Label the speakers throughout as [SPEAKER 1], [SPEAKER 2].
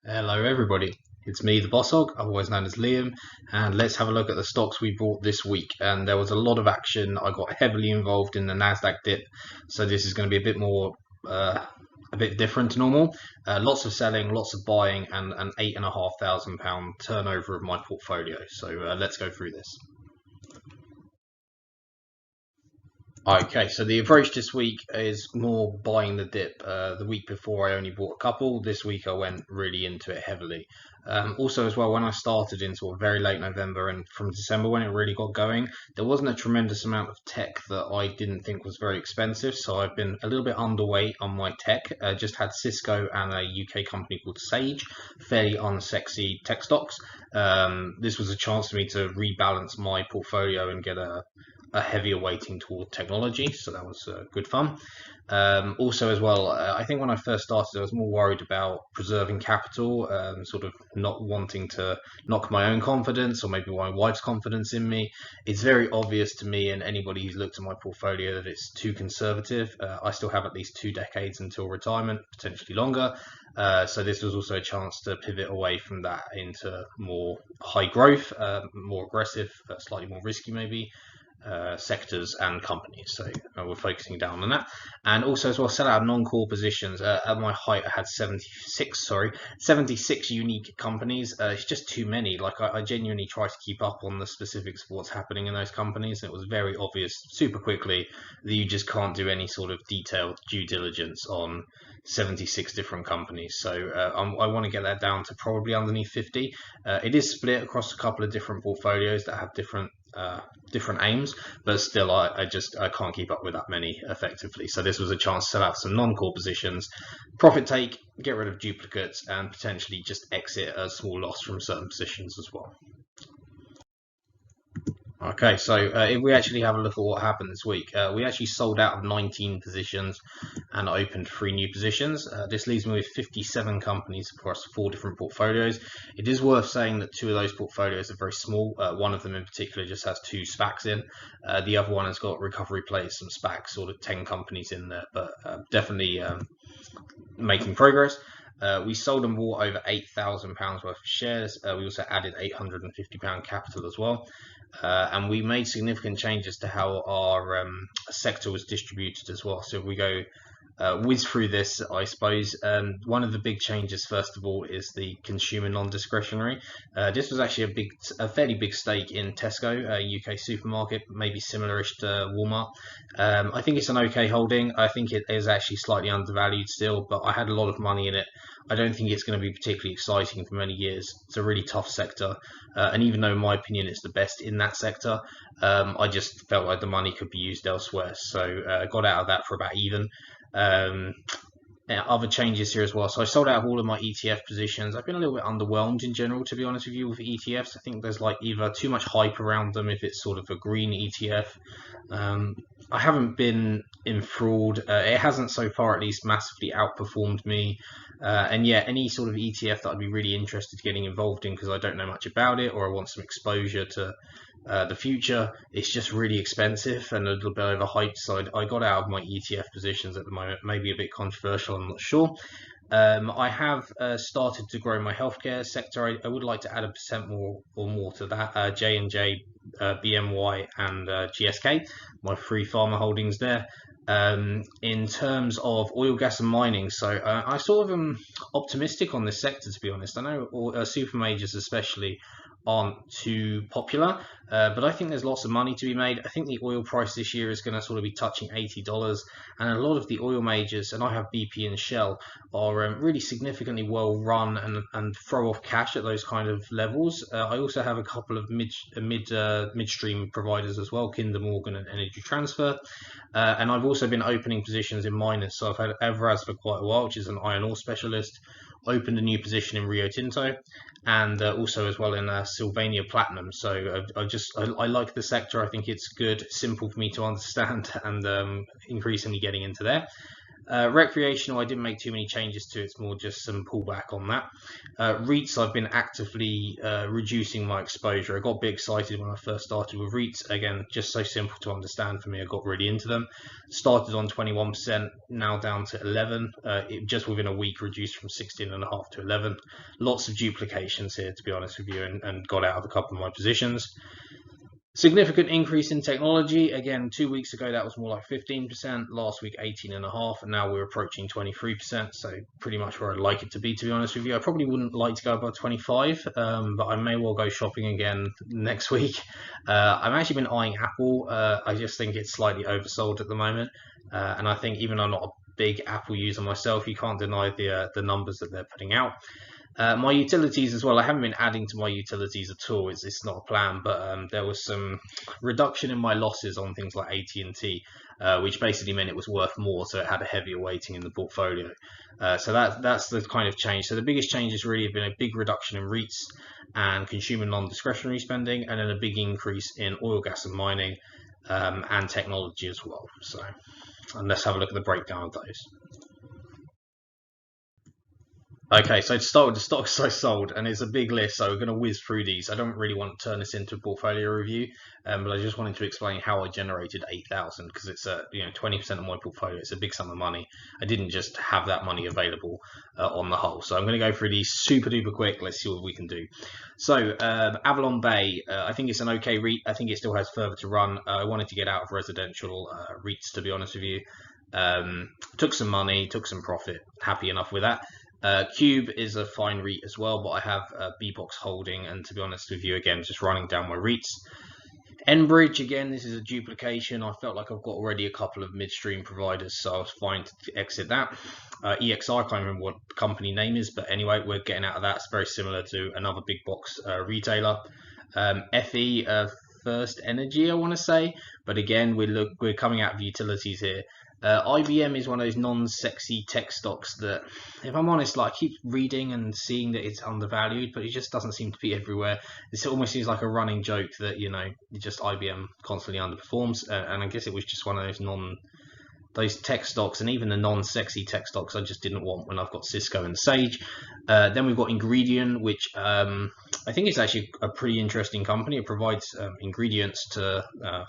[SPEAKER 1] Hello everybody, it's me the Boss Hog, otherwise known as Liam, and let's have a look at the stocks we bought this week. And there was a lot of action. I got heavily involved in the Nasdaq dip, so this is going to be a bit more, a bit different to normal. Lots of selling, lots of buying, and an £8,500 turnover of my portfolio. So let's go through this. Okay, so the approach this week is more buying the dip. The week before I only bought a couple. This week I went really into it heavily. Also, as well, when I started in sort of very late November and from December when it really got going, there wasn't a tremendous amount of tech that I didn't think was very expensive. So I've been a little bit underweight on my tech. Just had Cisco and a UK company called Sage, fairly unsexy tech stocks. This was a chance for me to rebalance my portfolio and get a heavier weighting toward technology, so that was good fun. Also, as well, I think when I first started, I was more worried about preserving capital, sort of not wanting to knock my own confidence or maybe my wife's confidence in me. It's very obvious to me and anybody who's looked at my portfolio that it's too conservative. I still have at least 2 decades until retirement, potentially longer. So this was also a chance to pivot away from that into more high growth, more aggressive, slightly more risky maybe, sectors and companies. So we're focusing down on that, and also as well sell out non-core positions. At my height, I had 76 unique companies. It's just too many. Like I genuinely try to keep up on the specifics of what's happening in those companies. And it was very obvious super quickly that you just can't do any sort of detailed due diligence on 76 different companies. So I want to get that down to probably underneath 50. It is split across a couple of different portfolios that have different aims, but still I can't keep up with that many effectively. So this was a chance to sell out some non-core positions, profit take, get rid of duplicates, and potentially just exit a small loss from certain positions as well. Okay, so if we actually have a look at what happened this week, we actually sold out of 19 positions and opened 3 new positions. This leaves me with 57 companies across 4 different portfolios. It is worth saying that 2 of those portfolios are very small. One of them in particular just has 2 SPACs in. The other one has got recovery plays, some SPACs, sort of 10 companies in there, but definitely making progress. We sold and bought over £8,000 worth of shares. We also added £850 capital as well. And we made significant changes to how our sector was distributed as well. So if we go whiz through this, I suppose one of the big changes, first of all, is the consumer non-discretionary. This was actually a fairly big stake in Tesco, a UK supermarket, maybe similarish to Walmart. I think it's an okay holding. I think it is actually slightly undervalued still, but I had a lot of money in it. I don't think it's going to be particularly exciting for many years. It's a really tough sector, and even though in my opinion it's the best in that sector, I just felt like the money could be used elsewhere. So got out of that for about even. Other changes here as well. So I sold out of all of my ETF positions. I've been a little bit underwhelmed in general, to be honest with you, with ETFs. I think there's like either too much hype around them if it's sort of a green ETF. I haven't been enthralled. It hasn't so far, at least, massively outperformed me. And yeah, any sort of ETF that I'd be really interested in getting involved in because I don't know much about it or I want some exposure to the future, it's just really expensive and a little bit overhyped. So I got out of my ETF positions at the moment. Maybe a bit controversial, I'm not sure. I have started to grow my healthcare sector. I would like to add a percent more to that. J&J, BMY, and GSK, my 3 pharma holdings there. In terms of oil, gas, and mining, so I sort of am optimistic on this sector, to be honest. I know super majors, especially, aren't too popular, but I think there's lots of money to be made. I think the oil price this year is going to sort of be touching $80, and a lot of the oil majors, and I have BP and Shell, are really significantly well run and throw off cash at those kind of levels. I also have a couple of midstream providers as well, Kinder Morgan and Energy Transfer, and I've also been opening positions in miners. So I've had Evraz for quite a while, which is an iron ore specialist. Opened a new position in Rio Tinto, and also as well in Sylvania Platinum. So I like the sector. I think it's good, simple for me to understand, and increasingly getting into there. Recreational, I didn't make too many changes to. It's more just some pullback on that. Reits, I've been actively reducing my exposure. I got a bit excited when I first started with Reits. Again, just so simple to understand for me. I got really into them. Started on 21%, now down to 11. It just within a week reduced from 16.5 to 11. Lots of duplications here, to be honest with you, and got out of a couple of my positions. Significant increase in technology. Again, 2 weeks ago that was more like 15%. Last week 18.5%, and now we're approaching 23%. So pretty much where I'd like it to be. To be honest with you, I probably wouldn't like to go above 25, but I may well go shopping again next week. I've actually been eyeing Apple. I just think it's slightly oversold at the moment, and I think even though I'm not a big Apple user myself, you can't deny the numbers that they're putting out. My utilities as well, I haven't been adding to my utilities at all. It's not a plan, but there was some reduction in my losses on things like AT&T, which basically meant it was worth more, so it had a heavier weighting in the portfolio. So that's the kind of change. So the biggest change has really been a big reduction in REITs and consumer non-discretionary spending, and then a big increase in oil, gas and mining, and technology as well. So, and let's have a look at the breakdown of those. Okay, so to start with the stocks I sold, and it's a big list, so we're going to whiz through these. I don't really want to turn this into a portfolio review, but I just wanted to explain how I generated 8,000, because it's 20% of my portfolio. It's a big sum of money. I didn't just have that money available on the whole. So I'm going to go through these super duper quick. Let's see what we can do. So Avalon Bay, I think it's an okay REIT. I think it still has further to run. I wanted to get out of residential REITs, to be honest with you. Took some money, took some profit. Happy enough with that. Cube is a fine REIT as well, but I have B-Box holding, and to be honest with you, again, just running down my REITs. Enbridge, again, this is a duplication. I felt like I've got already a couple of midstream providers, so I was fine to exit that. EXR, I can't remember what the company name is, but anyway, we're getting out of that. It's very similar to another big box retailer. FE, First Energy, I want to say, but again, we're coming out of utilities here. IBM is one of those non-sexy tech stocks that, if I'm honest, like I keep reading and seeing that it's undervalued, but it just doesn't seem to be everywhere. It almost seems like a running joke that just IBM constantly underperforms, and I guess it was just one of those tech stocks, and even the non-sexy tech stocks I just didn't want when I've got Cisco and Sage. Then we've got Ingredient, which I think is actually a pretty interesting company. It provides ingredients to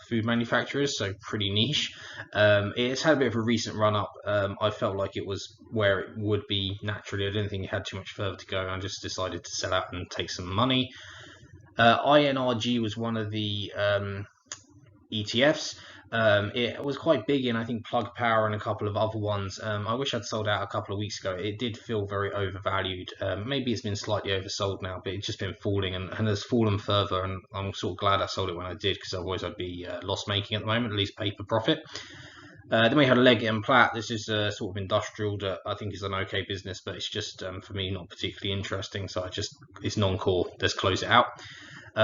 [SPEAKER 1] food manufacturers, so pretty niche. It's had a bit of a recent run up. I felt like it was where it would be naturally. I didn't think it had too much further to go. I just decided to sell out and take some money. INRG was one of the ETFs. It was quite big in, I think, Plug Power and a couple of other ones. I wish I'd sold out a couple of weeks ago. It did feel very overvalued. Maybe it's been slightly oversold now, but it's just been falling and has fallen further, and I'm sort of glad I sold it when I did, because otherwise I'd be loss-making at the moment, at least pay for profit. Then we had Leggett and Platt. This is a sort of industrial that I think is an okay business, but it's just, for me, not particularly interesting, so it's non-core. Let's close it out.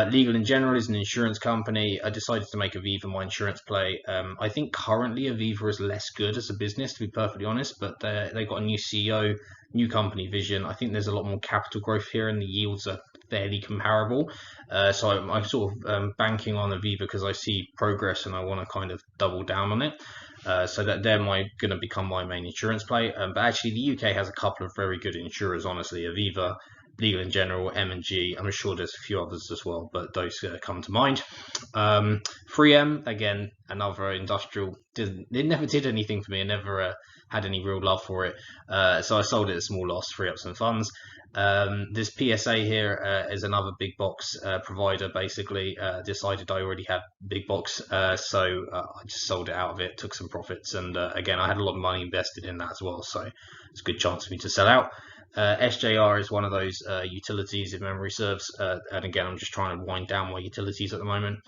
[SPEAKER 1] Legal & General is an insurance company. I decided to make Aviva my insurance play. I think currently Aviva is less good as a business, to be perfectly honest, but they got a new CEO, new company vision. I think there's a lot more capital growth here, and the yields are fairly comparable. So I'm sort of banking on Aviva because I see progress and I want to kind of double down on it. So that they're going to become my main insurance play. But actually, the UK has a couple of very good insurers, honestly. Aviva, Legal & General, M&G. I'm sure there's a few others as well, but those come to mind. 3M, again, another industrial. It never did anything for me. I never had any real love for it. So I sold it at a small loss, free up some funds. This PSA here is another big box provider, basically. Decided I already had big box, so I just sold it out of it, took some profits, and again, I had a lot of money invested in that as well, so it's a good chance for me to sell out. SJR is one of those utilities, if memory serves, and again, I'm just trying to wind down my utilities at the moment.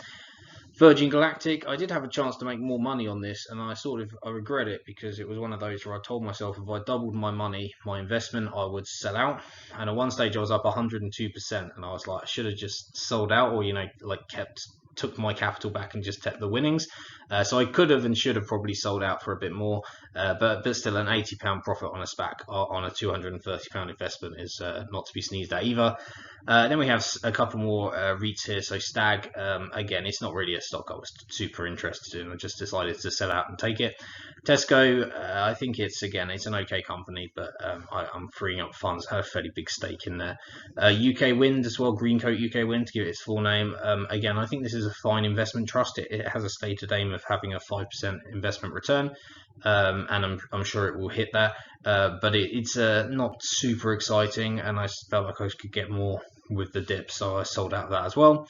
[SPEAKER 1] Virgin Galactic, I did have a chance to make more money on this, and I regret it, because it was one of those where I told myself if I doubled my money, my investment, I would sell out. And at one stage I was up 102%, and I was like, I should have just sold out, or took my capital back and just kept the winnings. So I could have and should have probably sold out for a bit more. but still, an £80 profit on a SPAC on a £230 investment is not to be sneezed at either. Then we have a couple more REITs here. So Stag, again, it's not really a stock I was super interested in. I just decided to sell out and take it. Tesco, I think it's an okay company, but I'm freeing up funds. I have a fairly big stake in there. UK Wind as well, Greencoat UK Wind, to give it its full name. Again, I think this is a fine investment trust. It has a stated aim of having a 5% investment return. And I'm sure it will hit that, but it's not super exciting, and I felt like I could get more with the dip, so I sold out of that as well.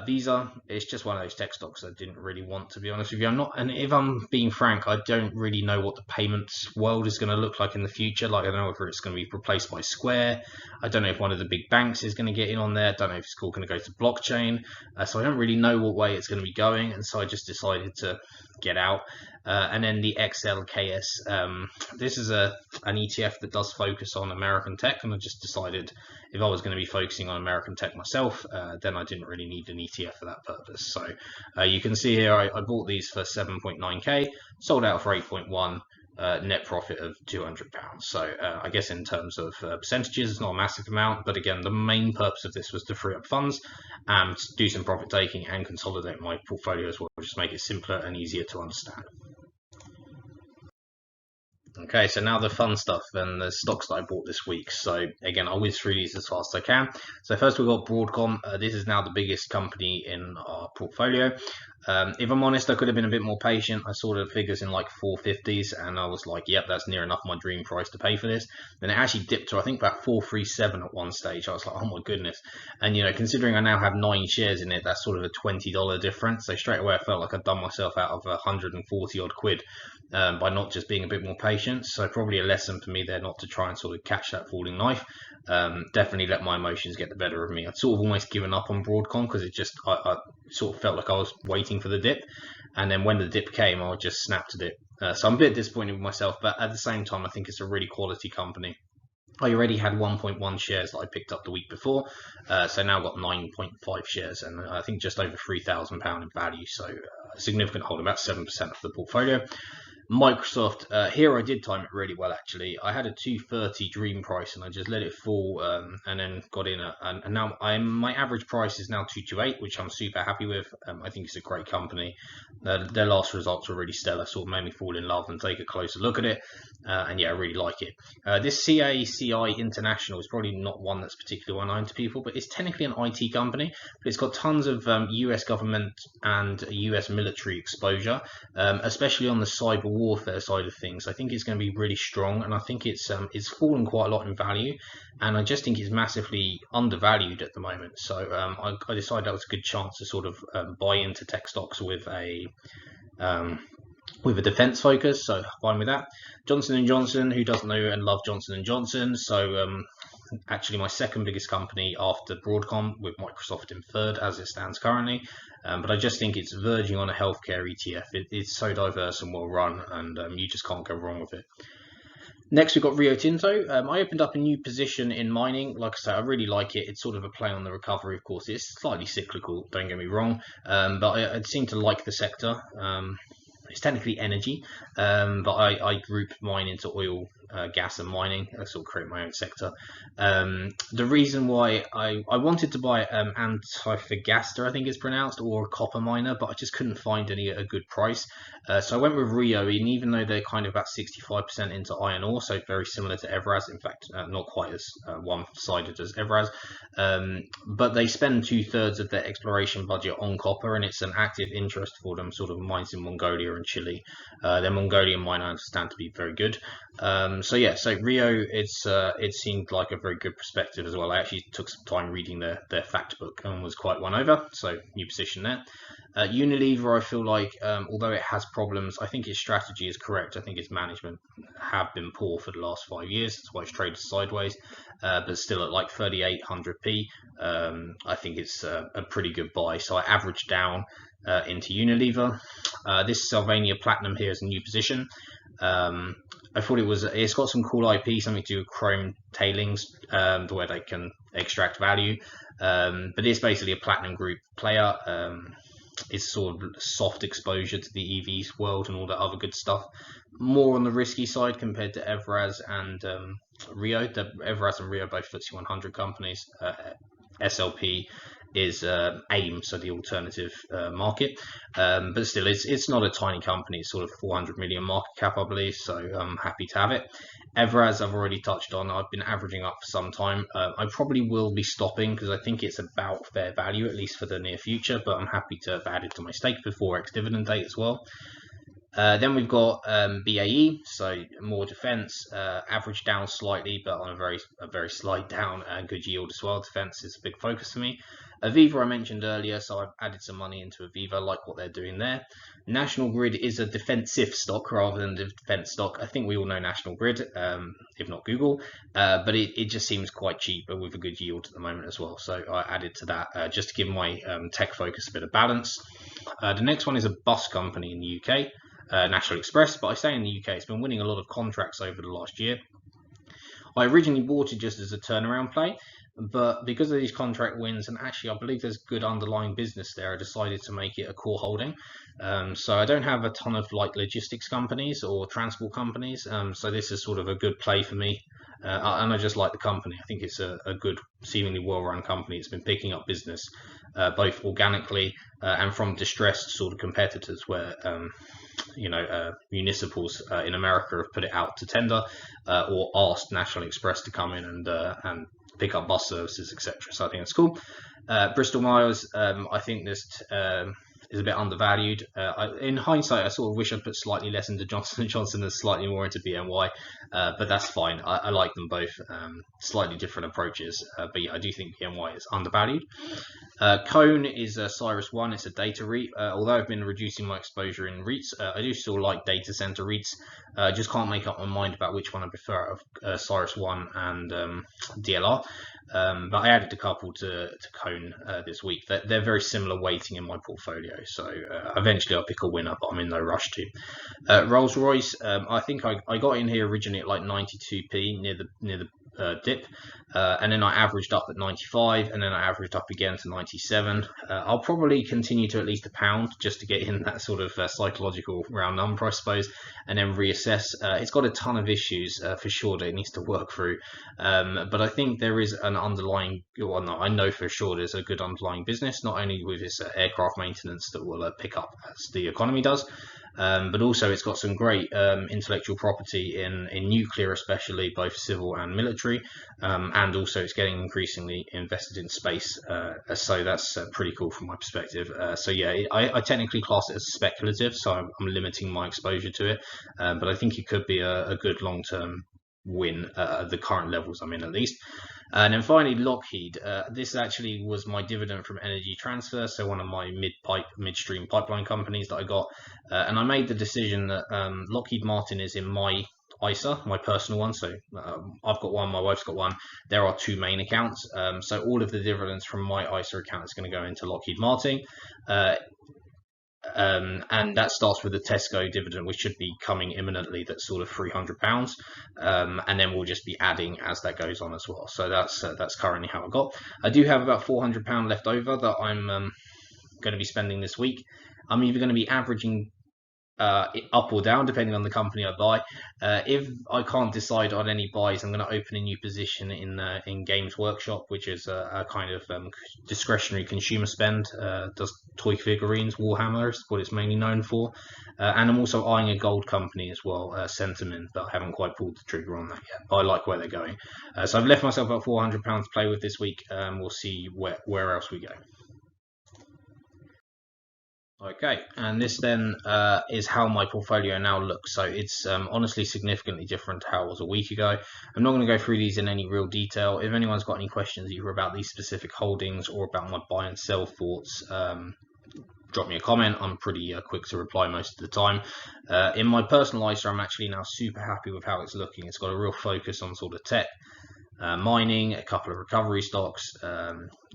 [SPEAKER 1] Visa, it's just one of those tech stocks I didn't really want, to be honest with you. And if I'm being frank, I don't really know what the payments world is going to look like in the future. Like, I don't know if it's going to be replaced by Square. I don't know if one of the big banks is going to get in on there. I don't know if it's all going to go to blockchain. So I don't really know what way it's going to be going, and so I just decided to get out. And then the XLKS, this is an ETF that does focus on American tech, and I just decided if I was going to be focusing on American tech myself, then I didn't really need an ETF for that purpose. So you can see here I bought these for 7.9k, sold out for 8.1, net profit of £200. So I guess in terms of percentages, it's not a massive amount, but again, the main purpose of this was to free up funds and do some profit taking and consolidate my portfolio as well, just make it simpler and easier to understand. Okay, so now the fun stuff and the stocks that I bought this week. So again, I'll whiz through these as fast as I can. So first we've got Broadcom. This is now the biggest company in our portfolio. If I'm honest, I could have been a bit more patient. I saw the figures in like 450s, and I was like, yep, that's near enough my dream price to pay for this. Then it actually dipped to, I think, about 437 at one stage. I was like, oh my goodness. And, you know, considering I now have 9 shares in it, that's sort of a $20 difference. So straight away, I felt like I'd done myself out of 140 odd quid by not just being a bit more patient. So probably a lesson for me there not to try and sort of catch that falling knife. Definitely let my emotions get the better of me. I'd sort of almost given up on Broadcom because I sort of felt like I was waiting for the dip, and then when the dip came, I just snapped at it. So I'm a bit disappointed with myself, but at the same time, I think it's a really quality company. I already had 1.1 shares that I picked up the week before, so now I've got 9.5 shares, and I think just over £3,000 in value, so a significant holding, about 7% of the portfolio. Microsoft, here I did time it really well actually. I had a 230 dream price and I just let it fall and then got in and now my average price is now 228, which I'm super happy with. I think it's a great company. Their last results were really stellar, sort of made me fall in love and take a closer look at it. And yeah, I really like it. This CACI International is probably not one that's particularly well known to people, but it's technically an IT company, but it's got tons of US government and US military exposure, especially on the cyber warfare side of things. I think it's going to be really strong, and I think it's fallen quite a lot in value, and I just think it's massively undervalued at the moment. So I decided that was a good chance to sort of buy into tech stocks with a defense focus, so fine with that. Johnson & Johnson, who doesn't know and love Johnson & Johnson? So actually my second biggest company after Broadcom, with Microsoft in third as it stands currently. But I just think it's verging on a healthcare ETF. It's so diverse and well run, and you just can't go wrong with it. Next, we've got Rio Tinto. I opened up a new position in mining. Like I say, I really like it. It's sort of a play on the recovery, of course. It's slightly cyclical, don't get me wrong, but I seem to like the sector. It's technically energy, but I group mine into oil, gas and mining. I sort of create my own sector. The reason why I wanted to buy Antofagasta, I think it's pronounced, or a copper miner, but I just couldn't find any at a good price. So I went with Rio, and even though they're kind of about 65% into iron ore, so very similar to Everaz, in fact, not quite as one-sided as Everaz, but they spend 2/3 of their exploration budget on copper, and it's an active interest for them, sort of mines in Mongolia and Chile. Their Mongolian mine I understand to be very good. So yeah, so Rio, it seemed like a very good perspective as well. I actually took some time reading their fact book and was quite won over, so new position there. Unilever, I feel like, although it has problems, I think its strategy is correct. I think its management have been poor for the last 5 years. That's why it's traded sideways, but still at like 3800p. I think it's a pretty good buy. So I averaged down into Unilever. This Sylvania Platinum here is a new position. I thought it's got some cool IP, something to do with chrome tailings, where they can extract value. But it's basically a platinum group player. is sort of soft exposure to the EVs world and all that other good stuff. More on the risky side compared to Evraz and Rio. Evraz and Rio both FTSE 100 companies. SLP is AIM, so the alternative market, but still it's not a tiny company. It's sort of 400 million market cap, I believe, so I'm happy to have it. Evraz I've already touched on. I've been averaging up for some time. I probably will be stopping because I think it's about fair value, at least for the near future, but I'm happy to have added to my stake before ex-dividend date as well. Then we've got BAE, so more defense, average down slightly, but on a very slight down, good yield as well. Defense is a big focus for me. Aviva I mentioned earlier, so I've added some money into Aviva, like what they're doing there. National Grid is a defensive stock rather than a defense stock. I think we all know National Grid, if not Google, but it just seems quite cheap with a good yield at the moment as well. So I added to that just to give my tech focus a bit of balance. The next one is a bus company in the UK. National Express, but I say in the UK, it's been winning a lot of contracts over the last year. I originally bought it just as a turnaround play, but because of these contract wins, and actually I believe there's good underlying business there, I decided to make it a core holding. So I don't have a ton of like logistics companies or transport companies, so this is sort of a good play for me. And I just like the company. I think it's a good, seemingly well-run company. It's been picking up business both organically and from distressed sort of competitors where municipals in America have put it out to tender or asked National Express to come in and pick up bus services, etc. So I think it's cool. Bristol Myers, I think this is a bit undervalued. In hindsight, I sort of wish I'd put slightly less into Johnson & Johnson and slightly more into BNY, but that's fine. I like them both, slightly different approaches, but yeah, I do think BNY is undervalued. Cone is Cyrus One. It's a data REIT. Although I've been reducing my exposure in REITs, I do still like data center REITs. Just can't make up my mind about which one I prefer out of Cyrus One and DLR. But I added a couple to Cone this week. They're very similar weighting in my portfolio, so eventually I'll pick a winner, but I'm in no rush to. Rolls-Royce, I think I got in here originally at like 92p near the dip, and then I averaged up at 95, and then I averaged up again to 97. I'll probably continue to at least £1 just to get in that sort of psychological round number, I suppose, and then reassess. It's got a ton of issues for sure that it needs to work through, but I think there is an underlying, well, no, I know for sure there's a good underlying business, not only with its aircraft maintenance that will pick up as the economy does, but also it's got some great intellectual property in nuclear, especially both civil and military, and also it's getting increasingly invested in space, so that's pretty cool from my perspective. So yeah, I technically class it as speculative, so I'm limiting my exposure to it, but I think it could be a good long-term win at the current levels I'm in, at least. And then finally, Lockheed. This actually was my dividend from Energy Transfer, so one of my midstream pipeline companies that I got. And I made the decision that Lockheed Martin is in my ISA, my personal one. So I've got one, my wife's got one. There are two main accounts. So all of the dividends from my ISA account is going to go into Lockheed Martin. And that starts with the Tesco dividend, which should be coming imminently. That's sort of £300, and then we'll just be adding as that goes on as well. So that's currently how I got. I do have about £400 left over that I'm going to be spending this week. I'm either going to be averaging up or down depending on the company I buy. If I can't decide on any buys, I'm going to open a new position in Games Workshop, which is a kind of discretionary consumer spend. Does toy figurines, Warhammer is what it's mainly known for, and I'm also eyeing a gold company as well, Sentiment, but I haven't quite pulled the trigger on that yet. I like where they're going, so I've left myself about £400 to play with this week. We'll see where else we go. Okay, and this then is how my portfolio now looks. So it's honestly significantly different to how it was a week ago. I'm not going to go through these in any real detail. If anyone's got any questions either about these specific holdings or about my buy and sell thoughts, drop me a comment. I'm pretty quick to reply most of the time. In my personal ISA, I'm actually now super happy with how it's looking. It's got a real focus on sort of tech, mining, a couple of recovery stocks,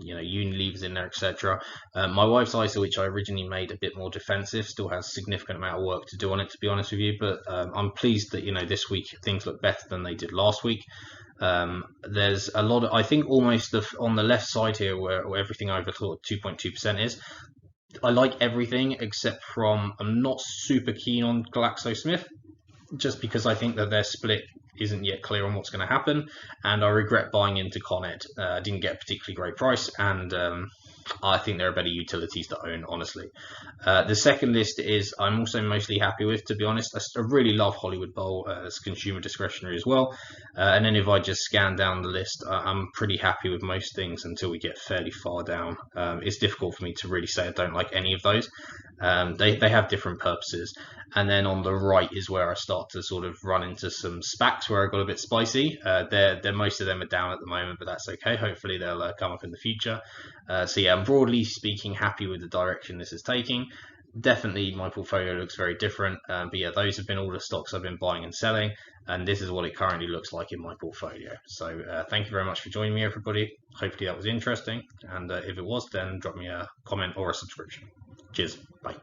[SPEAKER 1] Unilever's in there, etc. My wife's ISA, which I originally made a bit more defensive, still has a significant amount of work to do on it, to be honest with you, but I'm pleased that this week things look better than they did last week. There's a lot of, I think almost on the left side here where everything over 2.2% is, I like everything except from I'm not super keen on GlaxoSmith, just because I think that their split isn't yet clear on what's going to happen, and I regret buying into Connet. Didn't get a particularly great price, and I think there are better utilities to own, honestly. The second list is I'm also mostly happy with, to be honest. I really love Hollywood Bowl as consumer discretionary as well. And then if I just scan down the list, I'm pretty happy with most things until we get fairly far down. It's difficult for me to really say I don't like any of those. They have different purposes. And then on the right is where I start to sort of run into some SPACs where I got a bit spicy. Most of them are down at the moment, but that's okay. Hopefully they'll come up in the future. So yeah, I'm broadly speaking happy with the direction this is taking. Definitely my portfolio looks very different, but yeah, those have been all the stocks I've been buying and selling, and this is what it currently looks like in my portfolio. So thank you very much for joining me, everybody. Hopefully that was interesting, and if it was, then drop me a comment or a subscription. Cheers, bye.